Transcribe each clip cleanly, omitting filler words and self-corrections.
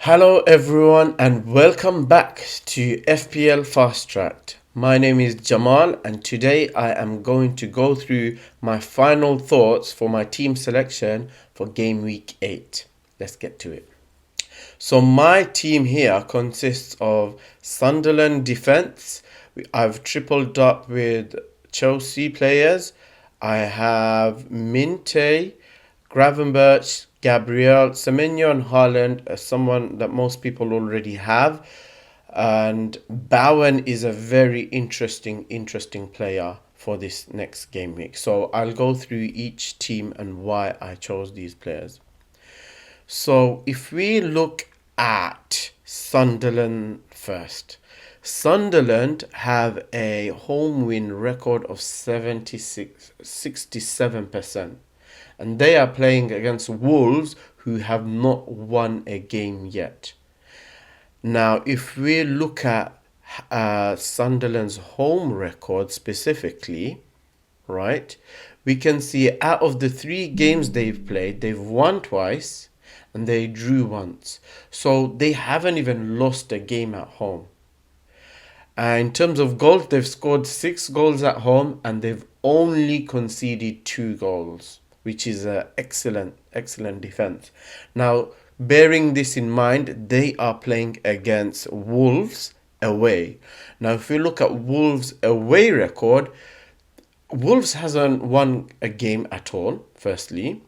Hello everyone and welcome back to FPL Fast Track. My name is Jamal and today I am going to go through my final thoughts for my team selection for Game Week 8. Let's get to it. So my team here consists of Sunderland defense. I've tripled up with Chelsea players. I have Minte, Gravenberch, Gabriel, Semenyo and Haaland, someone that most people already have. And Bowen is a very interesting player for this next game week. So I'll go through each team and why I chose these players. So if we look at Sunderland first, Sunderland have a home win record of 67%. And they are playing against Wolves, who have not won a game yet. Now, if we look at Sunderland's home record specifically, right, we can see out of the 3 games they've played, they've won twice and they drew once. So they haven't even lost a game at home. In terms of goals, they've scored 6 goals at home and they've only conceded 2 goals, which is an excellent defense. Now, bearing this in mind, they are playing against Wolves away. Now, if we look at Wolves' away record, Wolves hasn't won a game at all, firstly.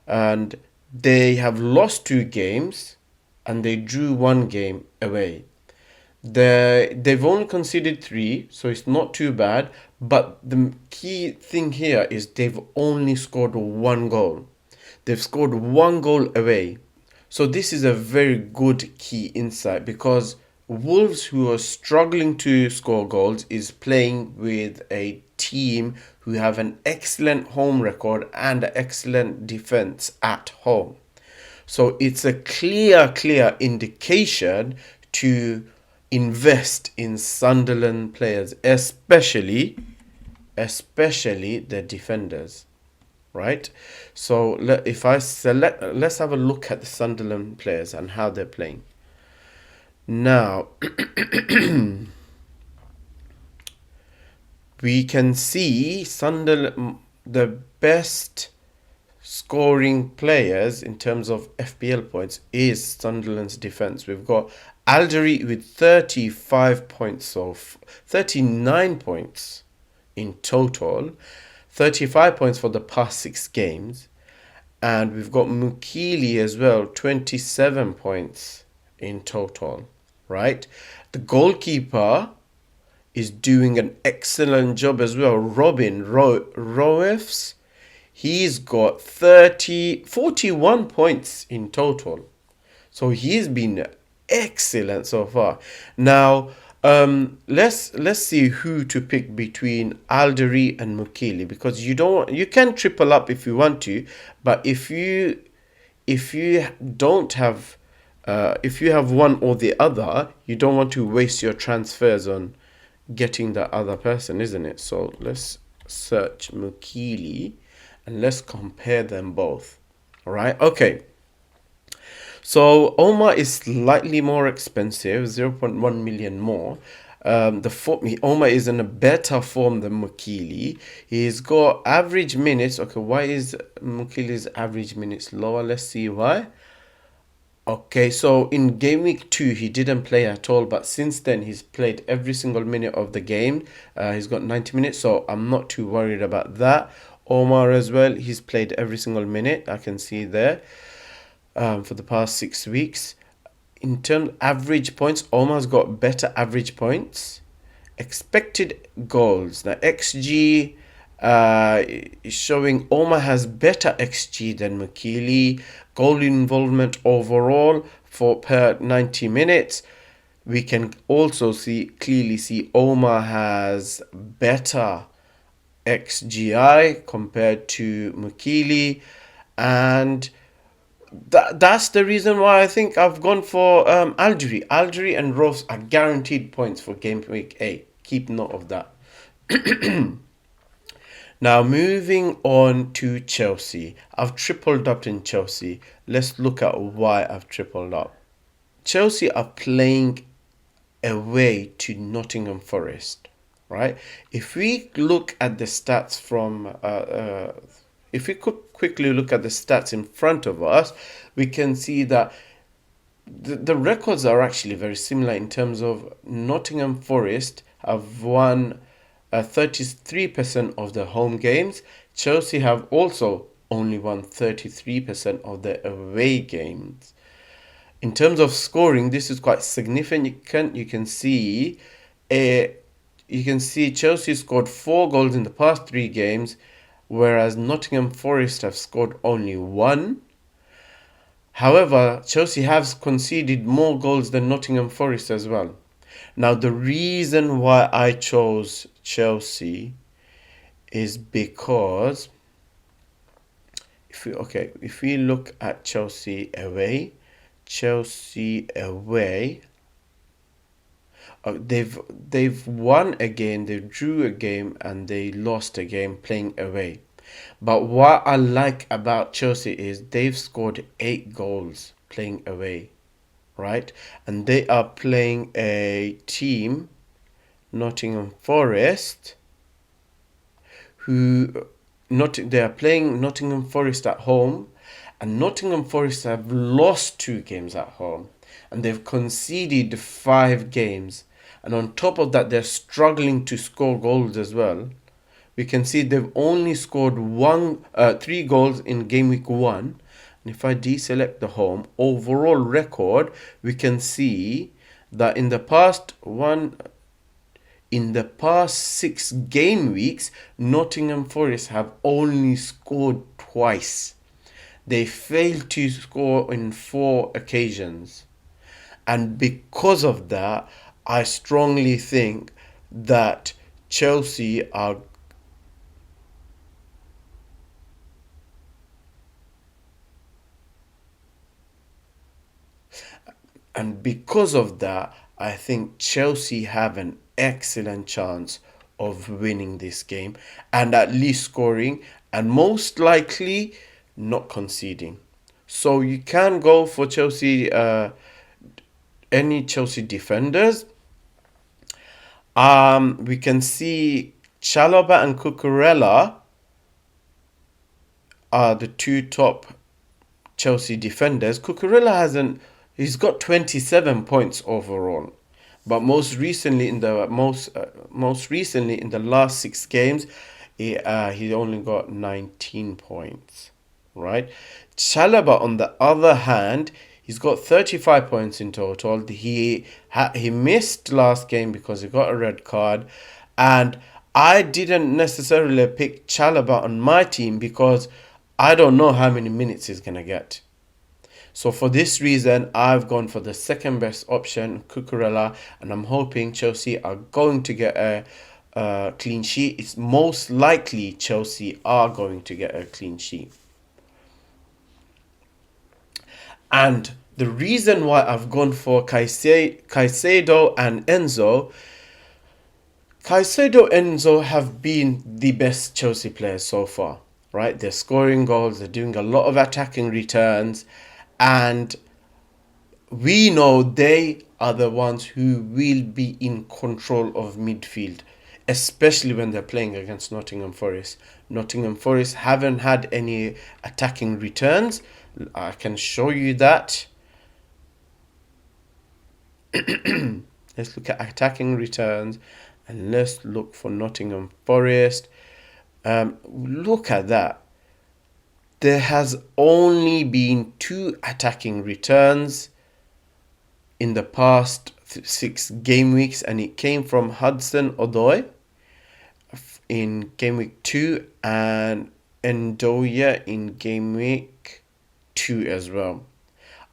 And they have lost 2 games and they drew 1 game away. They've only conceded 3, so it's not too bad. But the key thing here is they've only scored 1 goal. They've scored 1 goal away. So this is a very good key insight because Wolves, who are struggling to score goals, is playing with a team who have an excellent home record and an excellent defense at home. So it's a clear indication to invest in Sunderland players, especially the defenders, right? So if I select, let's have a look at the Sunderland players and how they're playing. Now, we can see Sunderland, the best scoring players in terms of FPL points is Sunderland's defense. We've got Algerie with 35 points, so 39 points in total, 35 points for the past 6 games. And we've got Mukili as well, 27 points in total, right? The goalkeeper is doing an excellent job as well. Robin Roefs, he's got 41 points in total. So he's been excellent so far. Now, let's see who to pick between Algerie and Mukili, because you can triple up if you want to, but if you don't have if you have one or the other, you don't want to waste your transfers on getting the other person, isn't it? So let's search Mukili and let's compare them both. All right, okay. So Omar is slightly more expensive, 0.1 million more. Omar is in a better form than Mukili. He's got average minutes. Okay, why is Mukili's average minutes lower? Let's see why. Okay, so in game week 2, he didn't play at all, but since then, he's played every single minute of the game. He's got 90 minutes, so I'm not too worried about that. Omar as well, he's played every single minute, I can see there, for the past 6 weeks. In terms of average points, Omar's got better average points. Expected goals. Now, XG is showing Omar has better XG than Mukili. Goal involvement overall for per 90 minutes. We can also clearly see Omar has better XGI compared to Mukili, and that's the reason why I think I've gone for Algerie. Algerie and Rose are guaranteed points for Game Week 8. Keep note of that. Now, moving on to Chelsea. I've tripled up in Chelsea. Let's look at why I've tripled up. Chelsea are playing away to Nottingham Forest, right? If we look at the stats if we could quickly look at the stats in front of us, we can see that the records are actually very similar in terms of Nottingham Forest have won 33% of the home games. Chelsea have also only won 33% of the away games. In terms of scoring, this is quite significant. Uh, you can see Chelsea scored 4 goals in the past 3 games, whereas Nottingham Forest have scored only one. However, Chelsea has conceded more goals than Nottingham Forest as well. Now, the reason why I chose Chelsea is because if we look at Chelsea away, they've won a game, they drew a game, and they lost a game playing away. But what I like about Chelsea is they've scored 8 goals playing away, right? And they are playing a team, Nottingham Forest, they are playing Nottingham Forest at home, and Nottingham Forest have lost 2 games at home, and they've conceded 5 games, and on top of that, they're struggling to score goals as well. We can see they've only scored 3 goals in game week 1. And if I deselect the home overall record, we can see that in the past 6 game weeks, Nottingham Forest have only scored twice. They failed to score in 4 occasions. And because of that, I strongly think that Chelsea are And because of that, I think Chelsea have an excellent chance of winning this game and at least scoring and most likely not conceding. So you can go for Chelsea, any Chelsea defenders. We can see Chalobah and Cucurella are the 2 top Chelsea defenders. He's got 27 points overall, but most recently in the last 6 games, he only got 19 points, right? Chalobah, on the other hand, he's got 35 points in total. He missed last game because he got a red card, and I didn't necessarily pick Chalobah on my team because I don't know how many minutes he's gonna get. So for this reason, I've gone for the second best option, Cucurella, and I'm hoping Chelsea are going to get a clean sheet. It's most likely Chelsea are going to get a clean sheet. And the reason why I've gone for Caicedo and Enzo have been the best Chelsea players so far, right? They're scoring goals, they're doing a lot of attacking returns, and we know they are the ones who will be in control of midfield, especially when they're playing against Nottingham Forest. Nottingham Forest haven't had any attacking returns. I can show you that. Let's look at attacking returns and let's look for Nottingham Forest. Look at that. There has only been 2 attacking returns in the past 6 game weeks, and it came from Hudson-Odoi in game week 2 and Ndoye in game week 2 as well.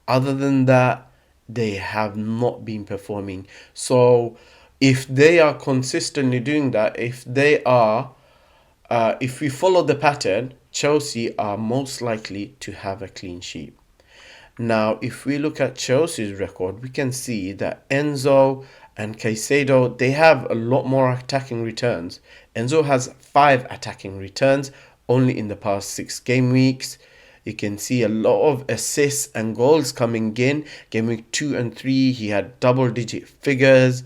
Other than that, they have not been performing. So if they are consistently doing that, if we follow the pattern, Chelsea are most likely to have a clean sheet. Now, if we look at Chelsea's record, we can see that Enzo and Caicedo, they have a lot more attacking returns. Enzo has 5 attacking returns only in the past 6 game weeks. You can see a lot of assists and goals coming in. Game week 2 and 3, he had double digit figures.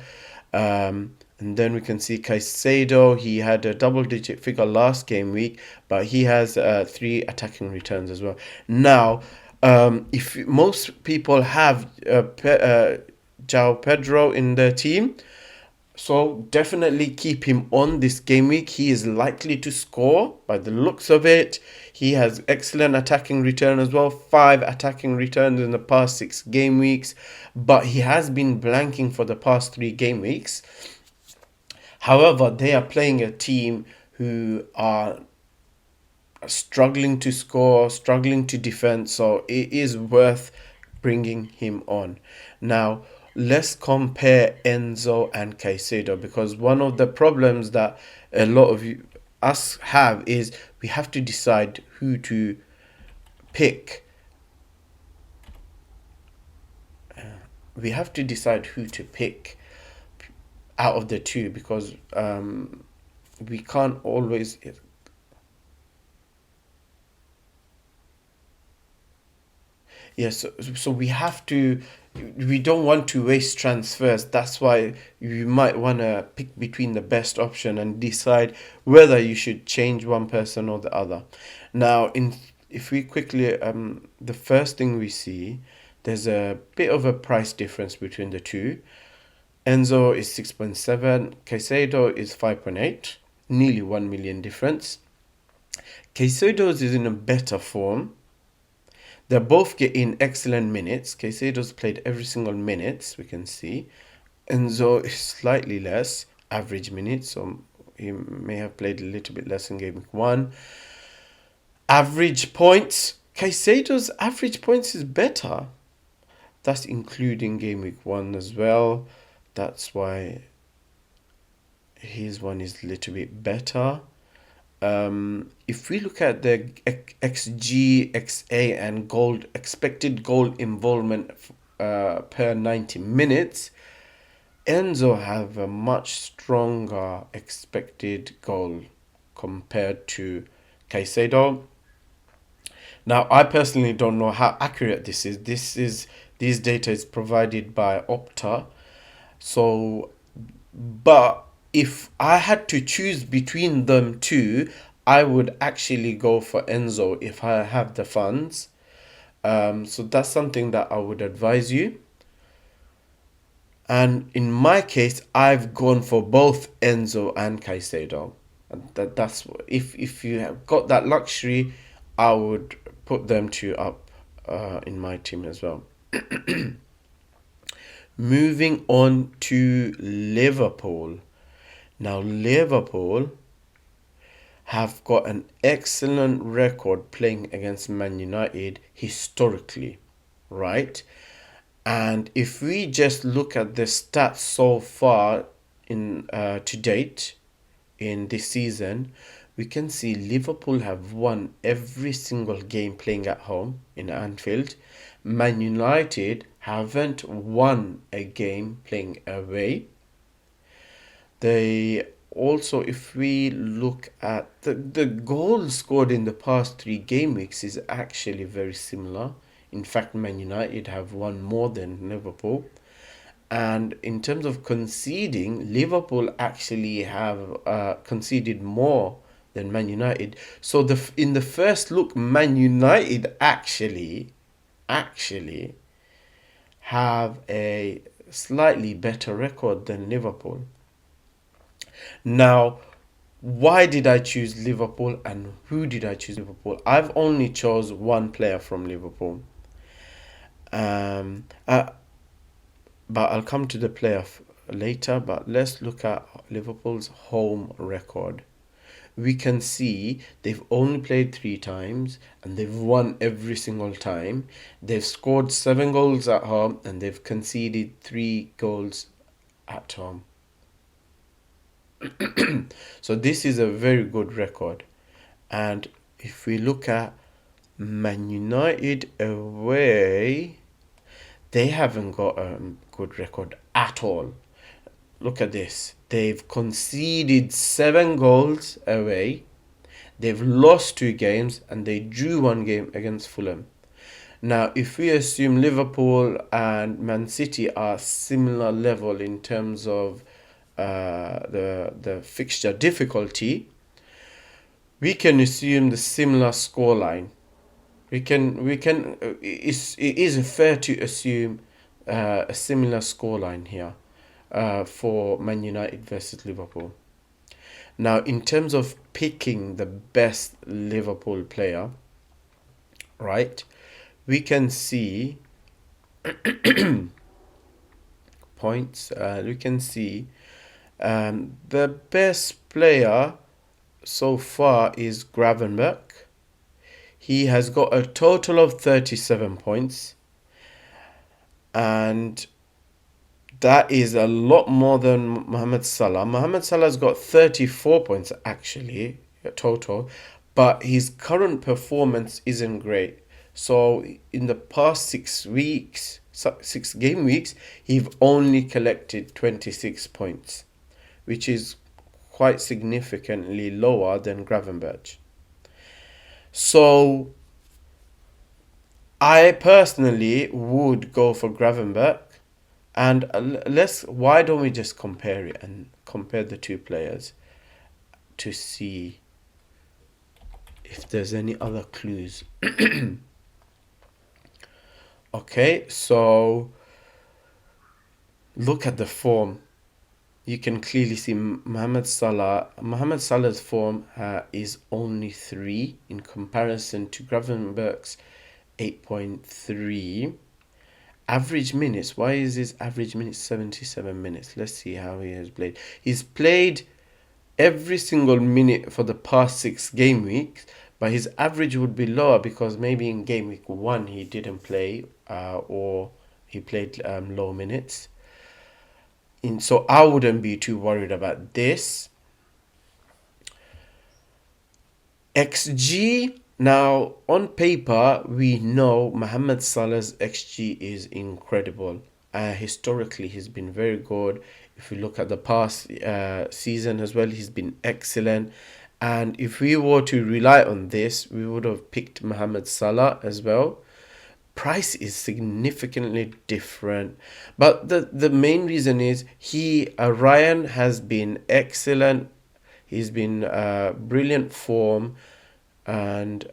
And then we can see Caicedo, he had a double digit figure last game week, but he has 3 attacking returns as well. Now, if most people have João Pedro in their team, so definitely keep him on this game week. He is likely to score by the looks of it. He has excellent attacking return as well. 5 attacking returns in the past 6 game weeks. But he has been blanking for the past 3 game weeks. However, they are playing a team who are struggling to score, struggling to defend, so it is worth bringing him on. Now, let's compare Enzo and Caicedo, because one of the problems that a lot of us have is we have to decide who to pick. We have to decide who to pick out of the two, because we can't always. Yes, so we have to, we don't want to waste transfers. That's why you might want to pick between the best option and decide whether you should change one person or the other. Now, in if we quickly, the first thing we see, there's a bit of a price difference between the two. Enzo is 6.7, Caicedo is 5.8, nearly 1 million difference. Caicedo's is in a better form. They're both getting excellent minutes. Caicedo's played every single minute, we can see. Enzo is slightly less, average minutes, so he may have played a little bit less in game week 1. Average points. Caicedo's average points is better. That's including game week 1 as well. That's why his one is a little bit better. If we look at the XG, XA, and expected goal involvement per 90 minutes, Enzo have a much stronger expected goal compared to Caicedo. Now, I personally don't know how accurate this is. This data is provided by Opta. So, but if I had to choose between them two, I would actually go for Enzo if I have the funds. So that's something that I would advise you. And in my case, I've gone for both Enzo and Caicedo. And that's if you have got that luxury, I would put them two up in my team as well. Moving on to Liverpool. Now, Liverpool have got an excellent record playing against Man United historically, right? And if we just look at the stats so far in to date in this season, we can see Liverpool have won every single game playing at home in Anfield. Man United haven't won a game playing away. They also, if we look at the goals scored in the past 3 game weeks, is actually very similar. In fact, Man United have won more than Liverpool. And in terms of conceding, Liverpool actually have conceded more than Man United. So in the first look, Man United actually have a slightly better record than Liverpool. Now, why did I choose Liverpool and who did I choose Liverpool? I've only chose one player from Liverpool. But I'll come to the player later. But let's look at Liverpool's home record. We can see they've only played 3 times and they've won every single time. They've scored 7 goals at home and they've conceded 3 goals at home. So this is a very good record. And if we look at Man United away, they haven't got a good record at all. Look at this. They've conceded 7 goals away. They've lost 2 games and they drew 1 game against Fulham. Now, if we assume Liverpool and Man City are similar level in terms of the fixture difficulty, we can assume the similar scoreline. It is fair to assume a similar scoreline here for Man United versus Liverpool. Now, in terms of picking the best Liverpool player, right, we can see points. We can see the best player so far is Gravenberch. He has got a total of 37 points, and that is a lot more than Mohamed Salah. Mohamed Salah's got 34 points actually total, but his current performance isn't great. So in the past 6 weeks, 6 game weeks, he's only collected 26 points, which is quite significantly lower than Gravenberch. So I personally would go for Gravenberch. And why don't we just compare it and compare the two players to see if there's any other clues. Okay, so look at the form. You can clearly see Mohamed Salah's form is only 3 in comparison to Gravenberch's 8.3. Average minutes. Why is his average minutes 77 minutes? Let's see how he has played. He's played every single minute for the past 6 game weeks, but his average would be lower because maybe in game week 1 he didn't play or he played low minutes. So I wouldn't be too worried about this. XG. Now, on paper, we know Mohamed Salah's XG is incredible. Historically, he's been very good. If we look at the past season as well, he's been excellent. And if we were to rely on this, we would have picked Mohamed Salah as well. Price is significantly different, but the main reason is Ryan has been excellent. He's been brilliant form. And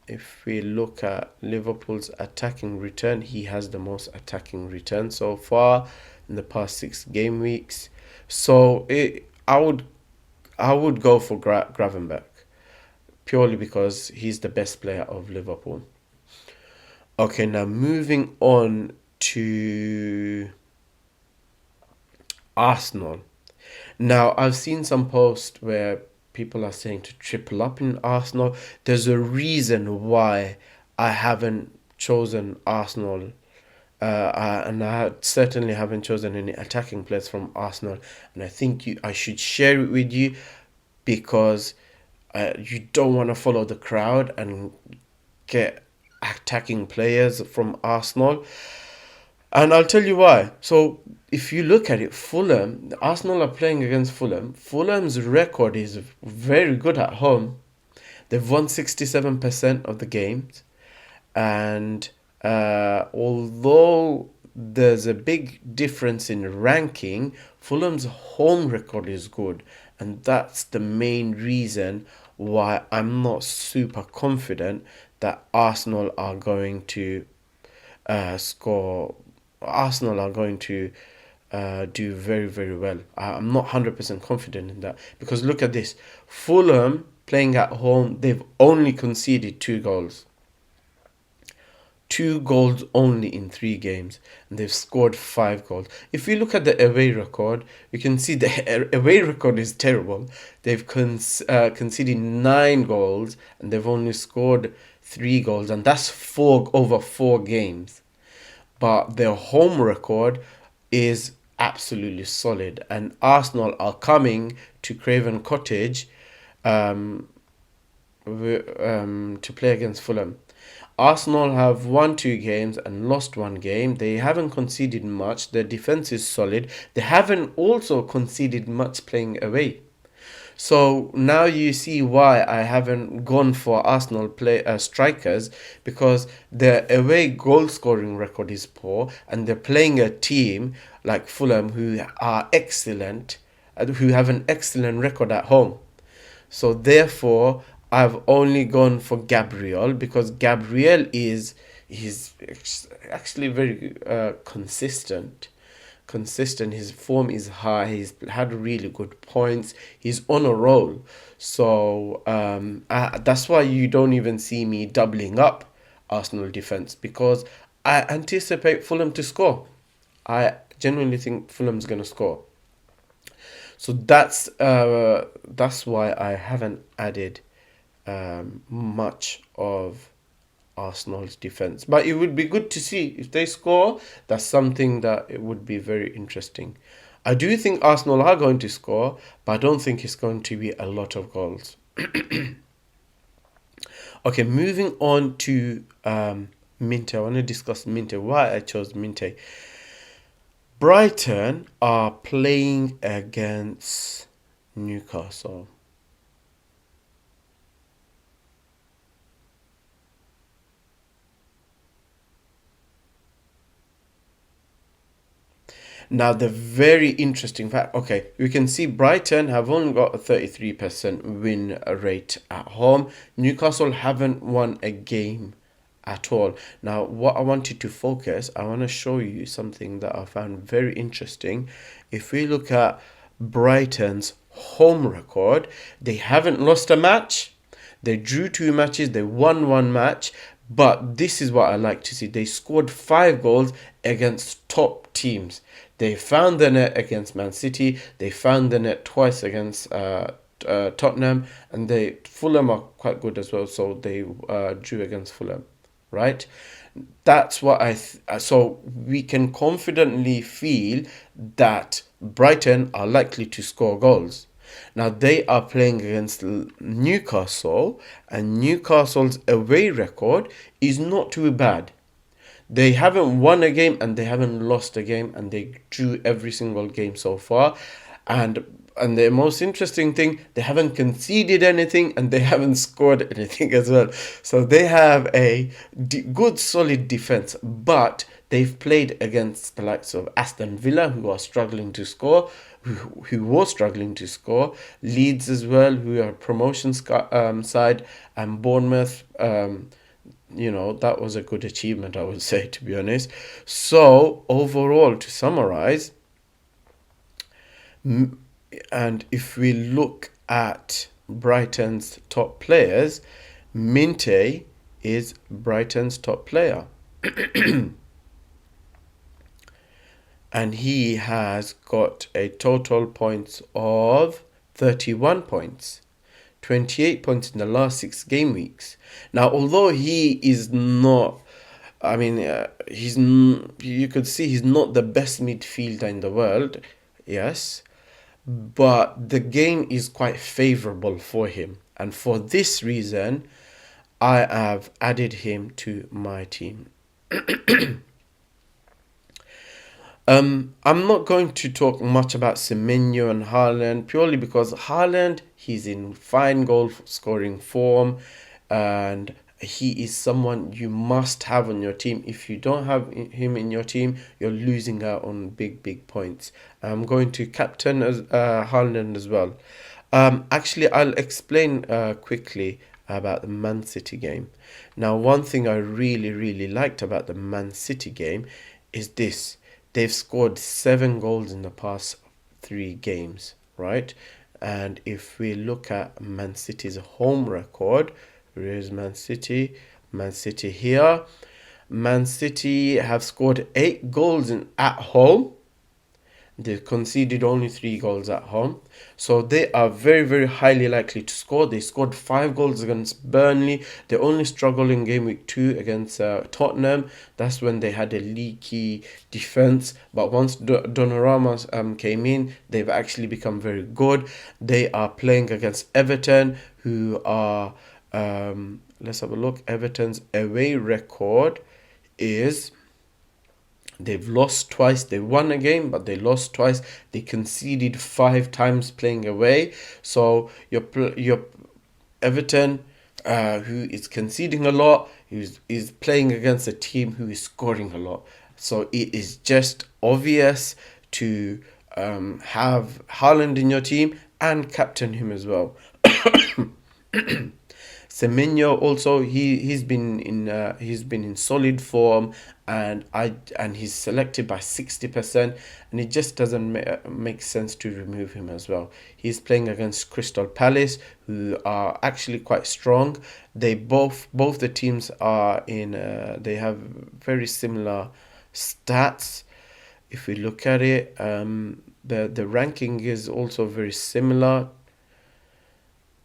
if we look at Liverpool's attacking return, he has the most attacking return so far in the past 6 game weeks. So I would go for Gravenberch purely because he's the best player of Liverpool. Okay, now moving on to Arsenal. Now, I've seen some posts where people are saying to triple up in Arsenal. There's a reason why I haven't chosen Arsenal. And I certainly haven't chosen any attacking players from Arsenal. And I think I should share it with you because you don't want to follow the crowd and get attacking players from Arsenal. And I'll tell you why. So if you look at it, Arsenal are playing against Fulham. Fulham's record is very good at home. They've won 67% of the games. And although there's a big difference in ranking, Fulham's home record is good. And that's the main reason why I'm not super confident that Arsenal are going to score. Arsenal are going to do very, very well. I'm not 100% confident in that because look at this. Fulham playing at home, they've only conceded 2 goals. 2 goals only in 3 games, and they've scored 5 goals. If you look at the away record, you can see the away record is terrible. They've conceded 9 goals, and they've only scored 3 goals, and that's over 4 games. But their home record is absolutely solid, and Arsenal are coming to Craven Cottage to play against Fulham. Arsenal have won 2 games and lost 1 game. They haven't conceded much. Their defense is solid. They haven't also conceded much playing away. So now you see why I haven't gone for Arsenal play strikers, because their away goal scoring record is poor, and they're playing a team like Fulham who are excellent, who have an excellent record at home. So therefore, I've only gone for Gabriel, because Gabriel is he's actually very consistent. His form is high. He's had really good points. He's on a roll. So that's why you don't even see me doubling up Arsenal defense, because I anticipate Fulham to score. I genuinely think Fulham's going to score. So that's why I haven't added much of Arsenal's defense. But it would be good to see if they score. That's something that it would be very interesting. I do think Arsenal are going to score, but I don't think it's going to be a lot of goals. Okay, moving on to Minte. I want to discuss Minte. Why I chose Minte. Brighton are playing against Newcastle. Now, the very interesting fact, okay, you can see Brighton have only got a 33% win rate at home. Newcastle haven't won a game at all. Now, what I wanted to focus, I want to show you something that I found very interesting. If we look at Brighton's home record, they haven't lost a match. They drew two matches, they won one match, but this is what I like to see. They scored 5 goals against top teams. They found the net against Man City. They found the net twice against Tottenham, and they Fulham are quite good as well. So they drew against Fulham, right? That's what so we can confidently feel that Brighton are likely to score goals. Now they are playing against Newcastle, and Newcastle's away record is not too bad. They haven't won a game and they haven't lost a game, and they drew every single game so far. And the most interesting thing, they haven't conceded anything and they haven't scored anything as well. So they have a good solid defense, but they've played against the likes of Aston Villa, who are struggling to score, who was struggling to score, Leeds as well, who are promotion side, and Bournemouth. That was a good achievement, I would say, to be honest. So overall, to summarize, and if we look at Brighton's top players, Minte is Brighton's top player. And he has got a total points of 31 points. 28 points in the last 6 game weeks. Now, although he is not, I mean, you could see he's not the best midfielder in the world, yes, but the game is quite favorable for him. And for this reason, I have added him to my team. I'm not going to talk much about Semenyo and Haaland, purely because Haaland, he's in fine goal scoring form, and he is someone you must have on your team. If you don't have him in your team, you're losing out on big points. I'm going to captain Haaland as well. Actually, I'll explain quickly about the Man City game. Now, one thing I really liked about the Man City game is this. They've scored 7 goals in the past 3 games, right? And if we look at Man City's home record, where is Man City? Man City here. Man City have scored 8 goals at home. They conceded only 3 goals at home. So they are very highly likely to score. They scored 5 goals against Burnley. They only struggled in game week 2 against Tottenham. That's when they had a leaky defense. But once Donnarumma came in, they've actually become very good. They are playing against Everton, who are, let's have a look. Everton's away record is They've lost twice. They won a game, but they lost twice. They conceded 5 times playing away. So your Everton, who is conceding a lot, is playing against a team who is scoring a lot. So it is just obvious to have Haaland in your team and captain him as well. Semenyo also, he's been in solid form, and he's selected by 60%, and it just doesn't make sense to remove him as well. He's playing against Crystal Palace, who are actually quite strong. They both the teams are in they have very similar stats. If we look at it, the ranking is also very similar,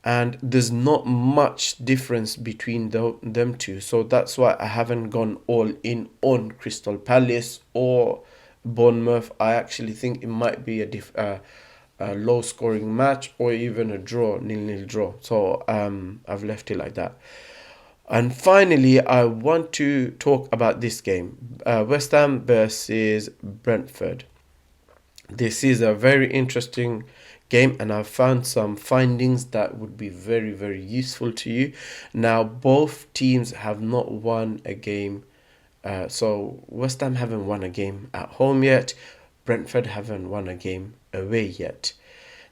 and there's not much difference between them two. So that's why I haven't gone all in on Crystal Palace or Bournemouth. I actually think it might be a low scoring match, or even a draw, nil-nil draw. So I've left it like that. And finally, I want to talk about this game, West Ham versus Brentford. This is a very interesting game, and I've found some findings that would be very, very useful to you. Now, both teams have not won a game. So West Ham haven't won a game at home yet. Brentford haven't won a game away yet.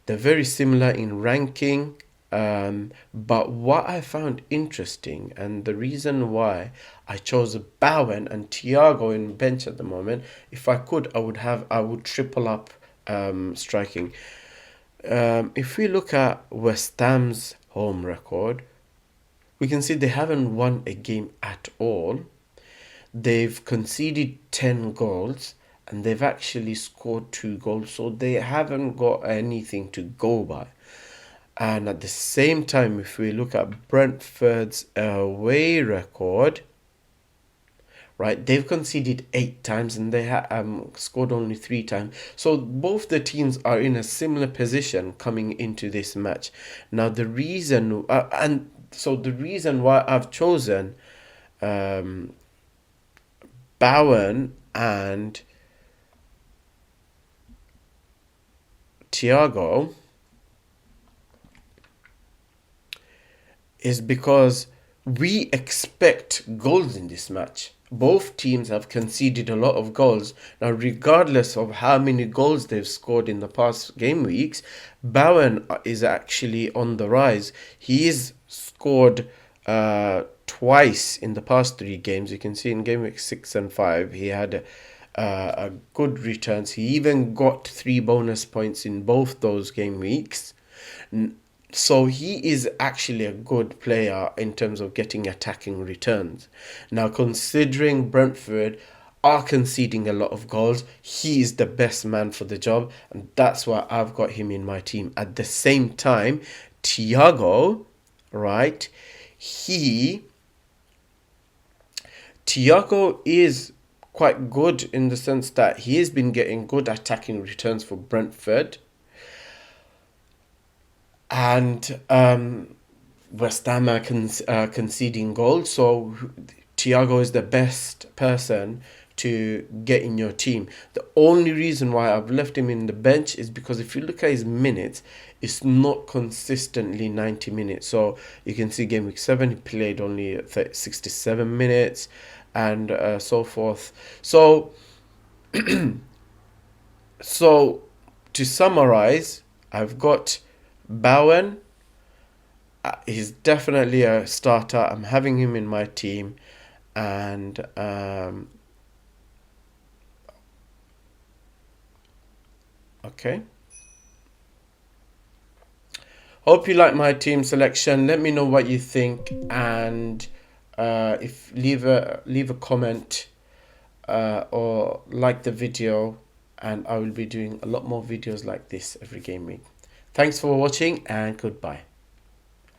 They're very similar in ranking. But what I found interesting, and the reason why I chose Bowen and Thiago in bench at the moment, if I could, I would triple up striking. If we look at West Ham's home record, we can see they haven't won a game at all. They've conceded 10 goals, and they've actually scored 2 goals, so they haven't got anything to go by. And at the same time, if we look at Brentford's away record, right, they've conceded 8 times, and they scored only 3 times. So both the teams are in a similar position coming into this match. Now the reason why I've chosen Bowen and Thiago is because we expect goals in this match. Both teams have conceded a lot of goals. Now, regardless of how many goals they've scored in the past game weeks, Bowen is actually on the rise. He's scored twice in the past 3 games. You can see in game week 6 and 5, he had a good returns. He even got 3 bonus points in both those game weeks. So he is actually a good player in terms of getting attacking returns. Now, considering Brentford are conceding a lot of goals, he is the best man for the job, and that's why I've got him in my team. At the same time, Thiago, right? Thiago is quite good in the sense that he has been getting good attacking returns for Brentford. And West Ham are conceding goals, so Thiago is the best person to get in your team. The only reason why I've left him in the bench is because if you look at his minutes, it's not consistently 90 minutes. So you can see game week 7, he played only 67 minutes, and so forth. So, so to summarize, I've got Bowen. He's definitely a starter. I'm having him in my team, and okay. Hope you like my team selection. Let me know what you think, and if leave a comment or like the video, and I will be doing a lot more videos like this every game week. Thanks for watching, and goodbye.